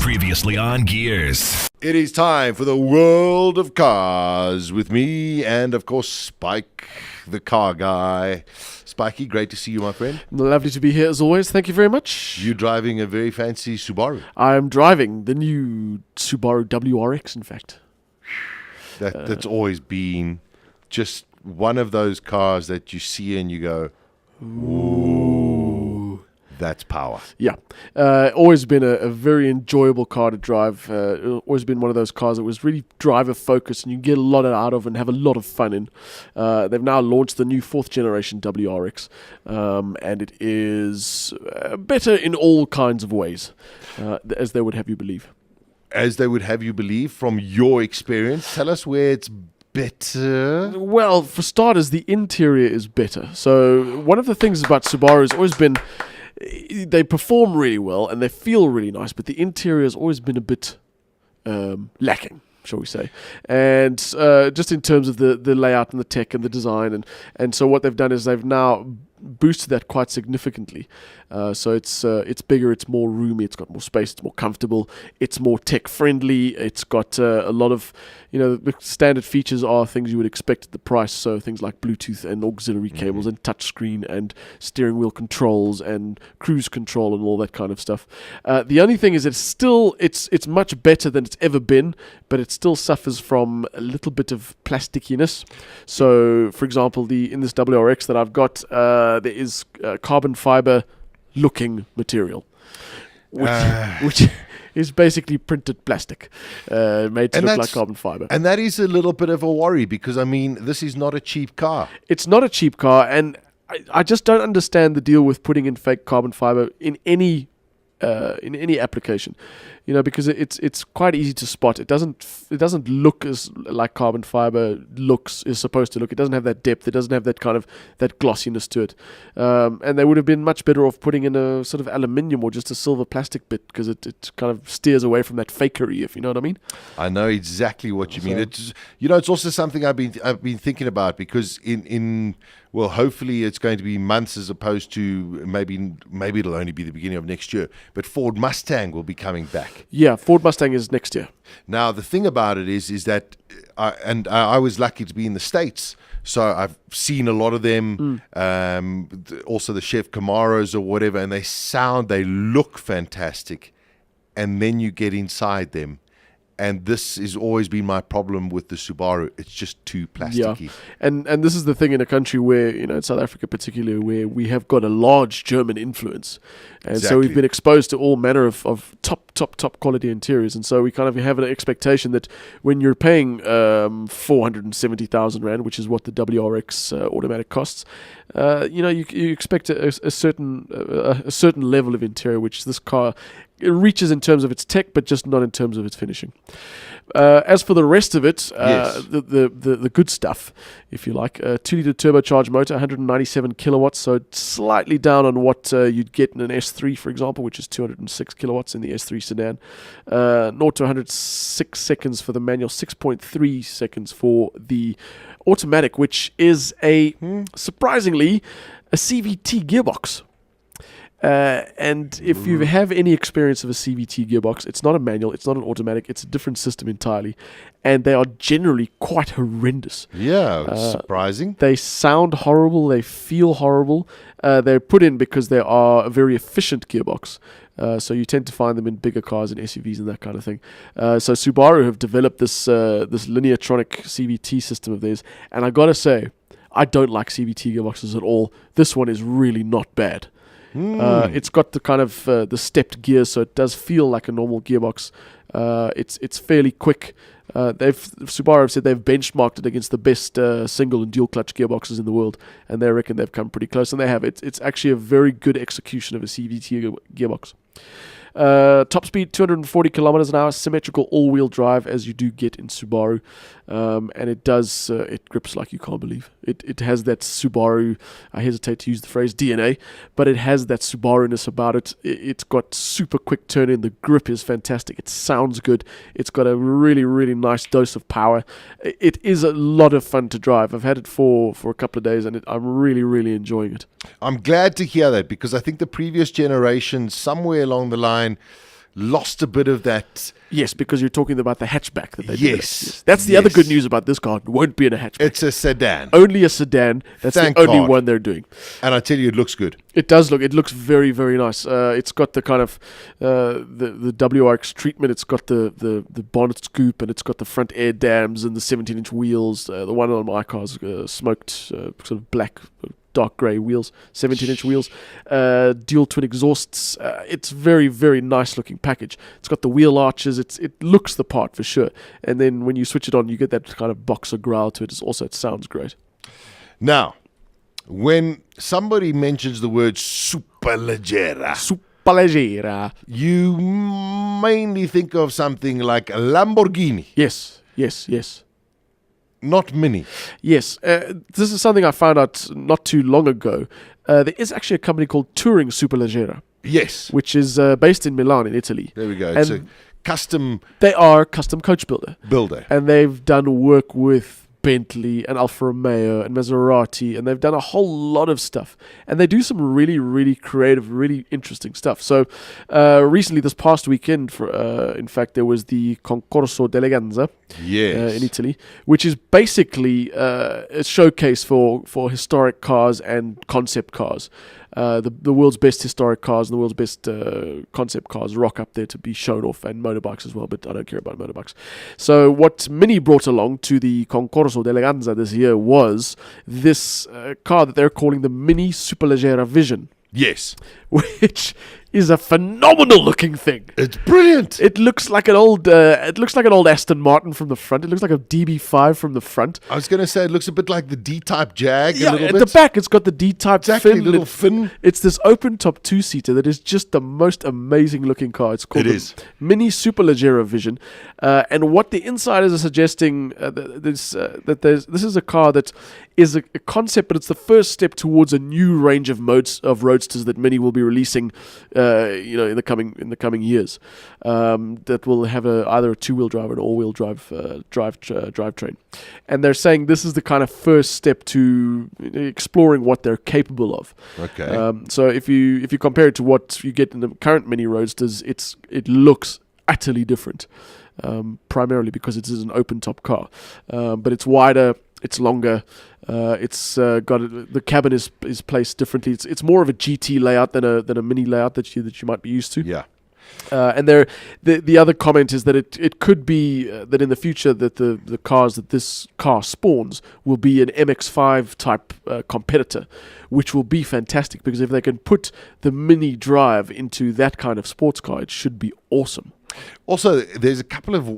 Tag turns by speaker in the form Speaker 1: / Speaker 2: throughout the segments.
Speaker 1: Previously on Gears.
Speaker 2: It is time for the world of cars with me and, of course, Spike, the car guy. Spikey, great to see you, my friend.
Speaker 3: Lovely to be here as always. Thank you very much.
Speaker 2: You're driving a very fancy Subaru.
Speaker 3: I am driving the new Subaru WRX, in fact.
Speaker 2: That's always been just one of those cars that you see and you go, ooh, that's power.
Speaker 3: Yeah. Always been a very enjoyable car to drive. Always been one of those cars that was really driver focused and you get a lot out of and have a lot of fun in. They've now launched the new 4th generation WRX, and it is better in all kinds of ways, as they would have you believe.
Speaker 2: As they would have you believe from your experience, tell us where it's better.
Speaker 3: Well, for starters, the interior is better. So one of the things about Subaru has always been they perform really well and they feel really nice, but the interior has always been a bit lacking, shall we say. And just in terms of the layout and the tech and the design. And so what they've done is they've now boosted that quite significantly. So it's bigger, it's more roomy, it's got more space, it's more comfortable, it's more tech friendly, it's got a lot of, the standard features are things you would expect at the price, so things like Bluetooth and auxiliary cables and touchscreen and steering wheel controls and cruise control and all that kind of stuff. The only thing is it's much better than it's ever been, but it still suffers from a little bit of plastickiness. So, for example, in this WRX that I've got, there is carbon fiber looking material, which is basically printed plastic, made to look like carbon fiber.
Speaker 2: And that is a little bit of a worry because, this is not a cheap car.
Speaker 3: It's not a cheap car, and I just don't understand the deal with putting in fake carbon fiber in any application, because it's quite easy to spot. It doesn't look as like carbon fiber is supposed to look. It doesn't have that depth. It doesn't have that kind of that glossiness to it. And they would have been much better off putting in a sort of aluminium or just a silver plastic bit because it kind of steers away from that fakery, if you know what I mean.
Speaker 2: I know exactly what you mean. It's also something I've been thinking about because well, hopefully it's going to be months as opposed to maybe it'll only be the beginning of next year. But Ford Mustang will be coming back.
Speaker 3: Yeah, Ford Mustang is next year.
Speaker 2: Now, the thing about it is that I was lucky to be in the States, so I've seen a lot of them, also the Chef Camaros or whatever, and they look fantastic. And then you get inside them. And this has always been my problem with the Subaru. It's just too plasticky.
Speaker 3: Yeah. And this is the thing in a country where, in South Africa particularly, where we have got a large German influence. And so we've been exposed to all manner of top quality interiors. And so we kind of have an expectation that when you're paying 470,000 Rand, which is what the WRX automatic costs, you expect a certain level of interior, which this car it reaches in terms of its tech, but just not in terms of its finishing. As for the rest of it,
Speaker 2: yes.
Speaker 3: the good stuff, if you like, 2-litre turbocharged motor, 197 kilowatts, so slightly down on what you'd get in an S3, for example, which is 206 kilowatts in the S3 sedan. 0 to 106 seconds for the manual, 6.3 seconds for the automatic, which is surprisingly, a CVT gearbox. And if you have any experience of a CVT gearbox, it's not a manual, it's not an automatic, it's a different system entirely. And they are generally quite horrendous.
Speaker 2: Yeah, surprising.
Speaker 3: They sound horrible, they feel horrible. They're put in because they are a very efficient gearbox. So you tend to find them in bigger cars and SUVs and that kind of thing. So Subaru have developed this Lineatronic CVT system of theirs. And I gotta say, I don't like CVT gearboxes at all. This one is really not bad. It's got the kind of the stepped gear, so it does feel like a normal gearbox. It's fairly quick. Subaru have said they've benchmarked it against the best single and dual clutch gearboxes in the world, and they reckon they've come pretty close, and they have. It's actually a very good execution of a CVT gearbox. Top speed 240 kilometers an hour, symmetrical all-wheel drive as you do get in Subaru, and it does it grips like you can't believe. It has that Subaru, I hesitate to use the phrase DNA, but it has that Subaru-ness about it. It's got super quick turn in, the grip is fantastic, it sounds good, it's got a really, really nice dose of power. It is a lot of fun to drive. I've had it for a couple of days and I'm really, really enjoying it.
Speaker 2: I'm glad to hear that, because I think the previous generation, somewhere along the line, lost a bit of that.
Speaker 3: Yes, because you're talking about the hatchback that they
Speaker 2: Yes.
Speaker 3: developed. That's the other good news about this car. It won't be in a hatchback.
Speaker 2: It's a sedan.
Speaker 3: Only a sedan. That's
Speaker 2: Thank
Speaker 3: the only
Speaker 2: God.
Speaker 3: one they're doing.
Speaker 2: And I tell you, it looks good.
Speaker 3: It does look. It looks very, very nice. It's got the kind of the WRX treatment. It's got the bonnet scoop, and it's got the front air dams and the 17-inch wheels. The one on my car's smoked sort of black, dark grey wheels, 17-inch wheels, dual twin exhausts. It's very, very nice looking package. It's got the wheel arches. It looks the part for sure. And then when you switch it on, you get that kind of boxer growl to it. It sounds great.
Speaker 2: Now, when somebody mentions the word superleggera,
Speaker 3: Superleggera.
Speaker 2: you mainly think of something like a Lamborghini,
Speaker 3: Yes.
Speaker 2: not Mini.
Speaker 3: Yes, this is something I found out not too long ago. There is actually a company called Touring Superleggera,
Speaker 2: Yes.
Speaker 3: which is based in Milan in Italy.
Speaker 2: There we go. It's a
Speaker 3: And
Speaker 2: custom
Speaker 3: they are a custom coach builder.
Speaker 2: builder.
Speaker 3: And they've done work with Bentley and Alfa Romeo and Maserati, and they've done a whole lot of stuff. And they do some really, really creative, really interesting stuff. So recently, this past weekend, in fact, there was the Concorso d'Eleganza
Speaker 2: Yes.
Speaker 3: in Italy, which is basically a showcase for historic cars and concept cars. The world's best historic cars and the world's best concept cars rock up there to be shown off, and motorbikes as well, but I don't care about motorbikes. So what Mini brought along to the Concorso d'Eleganza this year was this car that they're calling the Mini Superleggera Vision,
Speaker 2: Yes.
Speaker 3: which is a phenomenal looking thing.
Speaker 2: It's brilliant.
Speaker 3: It looks like an old Aston Martin from the front. It looks like a DB5 from the front.
Speaker 2: I was going to say it looks a bit like the D-Type Jag a
Speaker 3: Yeah,
Speaker 2: little
Speaker 3: at
Speaker 2: bit.
Speaker 3: the back it's got the D-Type
Speaker 2: Exactly,
Speaker 3: fin.
Speaker 2: little fin.
Speaker 3: It's this open top two-seater that is just the most amazing looking car. It's called
Speaker 2: It
Speaker 3: the
Speaker 2: is.
Speaker 3: Mini Superleggera Vision, and what the insiders are suggesting this is a car that is a concept, but it's the first step towards a new range of modes of roadsters that Mini will be releasing, in the coming years. That will have either a two-wheel drive or an all-wheel drive drivetrain, and they're saying this is the kind of first step to exploring what they're capable of.
Speaker 2: Okay.
Speaker 3: So if you compare it to what you get in the current Mini Roadsters, it looks utterly different. Primarily because it is an open-top car, but it's wider, it's longer. It's got the cabin is placed differently. It's more of a GT layout than a Mini layout that you might be used to.
Speaker 2: Yeah.
Speaker 3: And the other comment is that it could be that in the future that the cars that this car spawns will be an MX-5 type competitor, which will be fantastic because if they can put the Mini drive into that kind of sports car, it should be awesome.
Speaker 2: Also, there's a couple of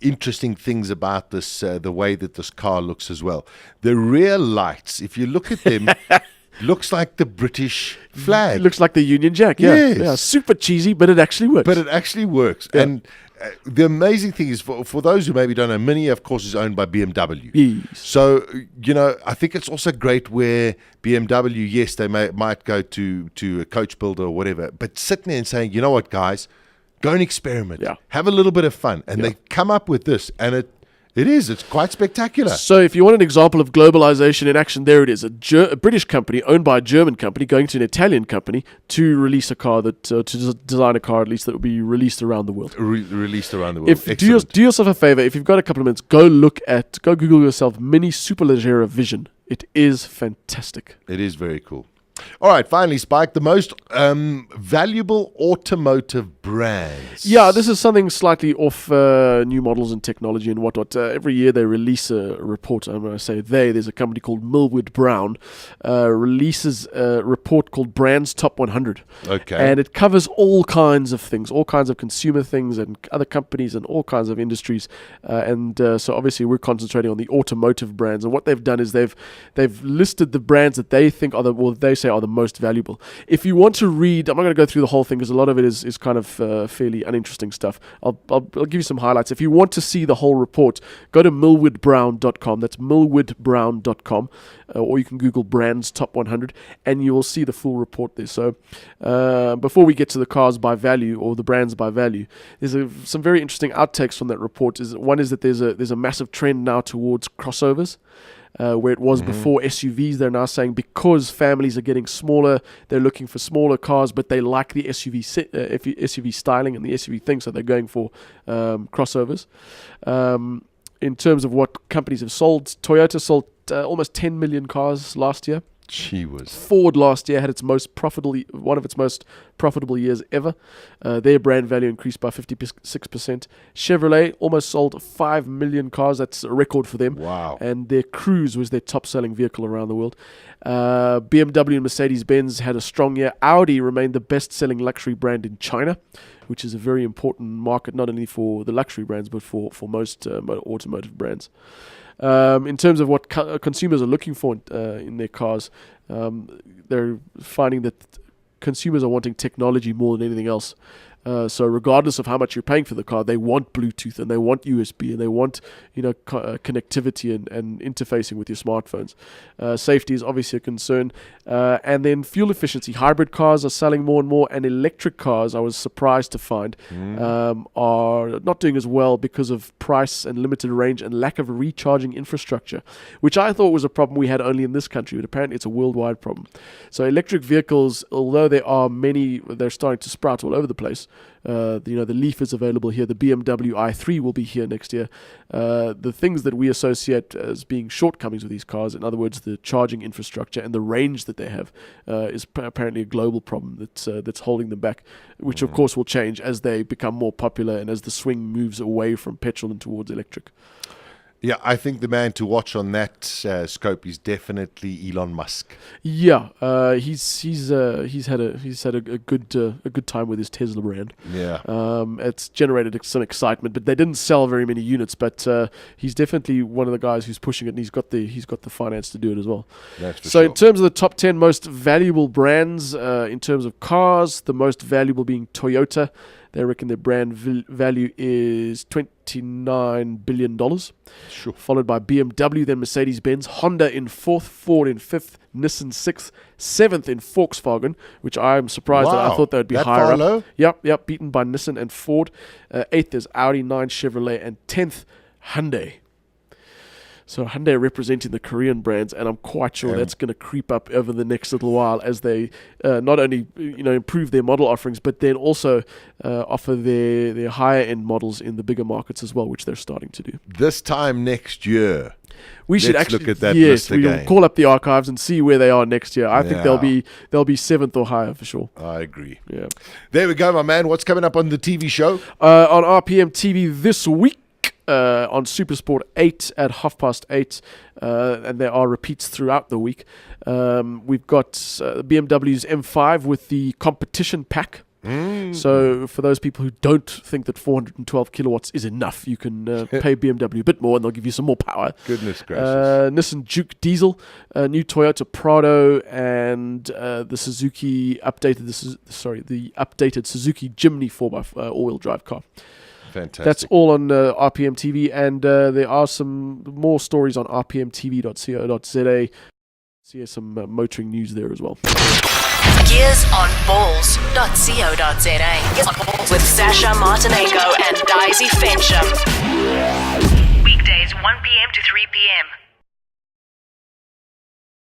Speaker 2: interesting things about this, the way that this car looks as well. The rear lights, if you look at them, looks like the British flag.
Speaker 3: It looks like the Union Jack. Yeah,
Speaker 2: Yes.
Speaker 3: yeah, super cheesy, but it actually works.
Speaker 2: But it actually works.
Speaker 3: Yeah.
Speaker 2: And the amazing thing is, for those who maybe don't know, Mini, of course, is owned by BMW.
Speaker 3: Yes.
Speaker 2: So, I think it's also great where BMW, yes, they might go to a coach builder or whatever, but sitting there and saying, you know what, guys, go and experiment.
Speaker 3: Yeah.
Speaker 2: Have a little bit of fun. And they come up with this, and it's quite spectacular.
Speaker 3: So if you want an example of globalization in action, there it is. A British company owned by a German company going to an Italian company to release a car to design a car at least that will be released around the world.
Speaker 2: Released around the world.
Speaker 3: Do yourself a favor. If you've got a couple of minutes, go Google yourself Mini Superleggera Vision. It is fantastic.
Speaker 2: It is very cool. All right, finally, Spike, the most valuable automotive brands.
Speaker 3: Yeah, this is something slightly off new models and technology and whatnot. Every year they release a report. And when I say there's a company called Millward Brown releases a report called Brands Top 100.
Speaker 2: Okay.
Speaker 3: And it covers all kinds of things, all kinds of consumer things and other companies and all kinds of industries. So obviously we're concentrating on the automotive brands. And what they've done is they've listed the brands that they think they say are the most valuable. If you want to read, I'm not going to go through the whole thing because a lot of it is kind of fairly uninteresting stuff. I'll give you some highlights. If you want to see the whole report, go to millwoodbrown.com. That's millwoodbrown.com, or you can Google Brands Top 100, and you will see the full report there. So before we get to the cars by value or the brands by value, there's some very interesting outtakes from that report. One is that there's a massive trend now towards crossovers. where it was before SUVs. They're now saying because families are getting smaller, they're looking for smaller cars, but they like the SUV styling and the SUV thing, so they're going for crossovers. In terms of what companies have sold, Toyota sold almost 10 million cars last year.
Speaker 2: She was.
Speaker 3: Ford last year had one of its most profitable years ever. Their brand value increased by 56%. Chevrolet almost sold 5 million cars. That's a record for them.
Speaker 2: Wow.
Speaker 3: And their Cruze was their top-selling vehicle around the world. BMW and Mercedes-Benz had a strong year. Audi remained the best-selling luxury brand in China, which is a very important market, not only for the luxury brands, but for most automotive brands. In terms of what consumers are looking for in their cars, they're finding that consumers are wanting technology more than anything else. So regardless of how much you're paying for the car, they want Bluetooth and they want USB and they want connectivity and interfacing with your smartphones. Safety is obviously a concern. And then fuel efficiency. Hybrid cars are selling more and more, and electric cars, I was surprised to find, are not doing as well because of price and limited range and lack of recharging infrastructure, which I thought was a problem we had only in this country, but apparently it's a worldwide problem. So electric vehicles, although there are many, they're starting to sprout all over the place. The Leaf is available here. The BMW i3 will be here next year. The things that we associate as being shortcomings with these cars, in other words, the charging infrastructure and the range that they have, is apparently a global problem that's holding them back, which of course will change as they become more popular and as the swing moves away from petrol and towards electric.
Speaker 2: Yeah, I think the man to watch on that scope is definitely Elon Musk.
Speaker 3: Yeah, he's had a good time with his Tesla brand.
Speaker 2: Yeah,
Speaker 3: it's generated some excitement, but they didn't sell very many units. But he's definitely one of the guys who's pushing it, and he's got the finance to do it as well.
Speaker 2: That's for
Speaker 3: so
Speaker 2: sure.
Speaker 3: In terms of the top 10 most valuable brands, in terms of cars, the most valuable being Toyota. They reckon their brand value is $29 billion.
Speaker 2: Sure.
Speaker 3: Followed by BMW, then Mercedes-Benz, Honda in 4th, Ford in 5th, Nissan 6th, 7th in Volkswagen, which I'm surprised that I thought they would be
Speaker 2: that
Speaker 3: higher
Speaker 2: far
Speaker 3: up.
Speaker 2: low?
Speaker 3: Yep, beaten by Nissan and Ford. 8th is Audi, 9th Chevrolet, and 10th Hyundai. So Hyundai representing the Korean brands, and I'm quite sure that's going to creep up over the next little while as they not only improve their model offerings, but then also offer their higher end models in the bigger markets as well, which they're starting to do.
Speaker 2: This time next year,
Speaker 3: we should
Speaker 2: let's
Speaker 3: actually
Speaker 2: look at that list again.
Speaker 3: We'll call up the archives and see where they are next year. I think they'll be 7th or higher for sure.
Speaker 2: I agree.
Speaker 3: Yeah.
Speaker 2: There we go, my man. What's coming up on the TV show?
Speaker 3: On RPM TV this week. On Supersport 8 at 8:30, and there are repeats throughout the week. We've got BMW's M5 with the competition pack. So for those people who don't think that 412 kilowatts is enough, you can pay BMW a bit more and they'll give you some more power.
Speaker 2: Goodness gracious.
Speaker 3: Nissan Juke Diesel, new Toyota Prado, and the updated Suzuki Jimny 4x all-wheel drive car.
Speaker 2: Fantastic.
Speaker 3: That's all on RPM TV, and there are some more stories on rpmtv.co.za. See some motoring news there as well.
Speaker 4: GearsOnBalls.co.za with Sasha Martinengo and Daisy Fensham.
Speaker 5: Weekdays 1 p.m. to 3 p.m.